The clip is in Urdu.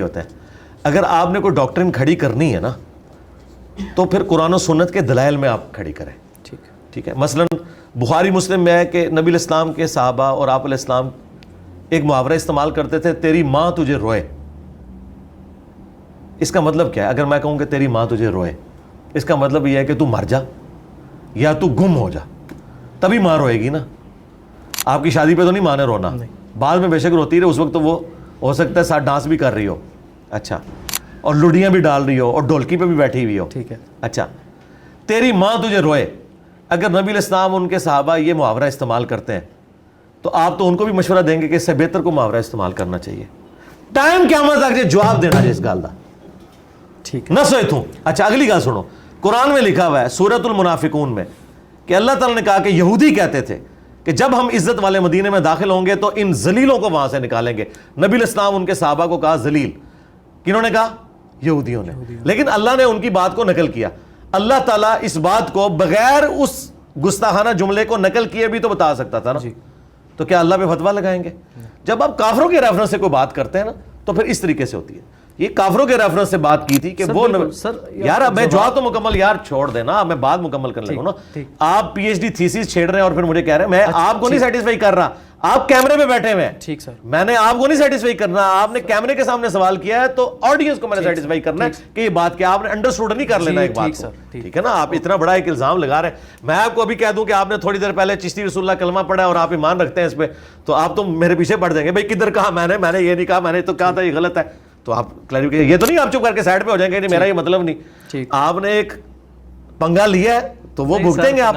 ہوتا ہے. اگر آپ نے کوئی ڈاکٹرن کھڑی کرنی ہے نا تو پھر قرآن و سنت کے دلائل میں آپ کھڑی کریں. ٹھیک ہے. مثلا بخاری مسلم میں ہے کہ نبی علیہ السلام کے صحابہ اور آپ علیہ السلام ایک محاورہ استعمال کرتے تھے, تیری ماں تجھے روئے. اس کا مطلب کیا ہے؟ اگر میں کہوں کہ تیری ماں تجھے روئے, اس کا مطلب یہ ہے کہ تو مر جا یا تو گم ہو جا, تبھی ماں روئے گی نا. آپ کی شادی پہ تو نہیں ماں نے رونا, بعد میں بے شک روتی رہے, اس وقت تو وہ ہو سکتا ہے ساتھ ڈانس بھی کر رہی ہو, اچھا, اور لڑیاں بھی ڈال رہی ہو اور ڈھولکی پہ بھی بیٹھی ہوئی ہو. ٹھیک ہے. اچھا, تیری ماں تجھے روئے. اگر نبی علیہ السلام ان کے صحابہ یہ محاورہ استعمال کرتے ہیں تو آپ تو ان کو بھی مشورہ دیں گے کہ اس سے بہتر کو محاورہ استعمال کرنا چاہیے. ٹائم قیامت تک یہ جواب دینا جس گال دا ٹھیک ہے. نہ سوئے تھوں. اچھا, اگلی گال سنو. قرآن میں لکھا ہوا ہے سورۃ المنافقون میں کہ اللہ تعالیٰ نے کہا کہ یہودی کہتے تھے کہ جب ہم عزت والے مدینے میں داخل ہوں گے تو ان ذلیلوں کو وہاں سے نکالیں گے. نبی علیہ السلام ان کے صحابہ کو کہا ذلیل, کنہوں نے کہا؟ یہودیوں نے. لیکن اللہ نے ان کی بات کو نقل کیا. اللہ تعالیٰ اس بات کو بغیر اس گستاخانہ جملے کو نقل کیے بھی تو بتا سکتا تھا نا. تو کیا اللہ پہ فتویٰ لگائیں گے؟ جب آپ کافروں کے ریفرنس سے کوئی بات کرتے ہیں نا تو پھر اس طریقے سے ہوتی ہے. یہ کافروں کے ریفرنس سے بات کی تھی کہ وہ یار میں جواب تو مکمل یار چھوڑ دینا, میں بات مکمل کرنے لگوں نا. آپ پی ایچ ڈی تھیسس چھیڑ رہے ہیں اور پھر مجھے کہہ رہے ہیں میں آپ کو نہیں سیٹسفائی کر رہا, آپ کیمرے پہ بیٹھے ہوئے ہیں. ٹھیک سر, میں نے آپ کو نہیں سیٹسفائی کرنا, آپ نے کیمرے کے سامنے سوال کیا ہے تو آڈینس کو میں نے سیٹسفائی کرنا ہے کہ یہ بات کیا, آپ نے انڈرسٹوڈ نہیں کر لینا ایک بات کو. ٹھیک ہے نا. آپ اتنا بڑا ایک الزام لگا رہے ہیں. میں آپ کو ابھی کہہ دوں کہ آپ نے تھوڑی دیر پہلے چشتی رسول اللہ کلمہ پڑھا ہے اور آپ ایمان رکھتے ہیں اس پہ, تو آپ تو میرے پیچھے پڑ جائیں گے بھائی کدھر کہا میں نے یہ نہیں کہا, میں نے تو کہا تھا یہ غلط ہے. تو آپ کلیریفیکیشن, یہ تو نہیں آپ چپ کر کے سائڈ پہ ہو جائیں گے نہیں میرا یہ مطلب نہیں. آپ نے ایک پنگا لیا ہے تو وہ بھگتیں گے آپ.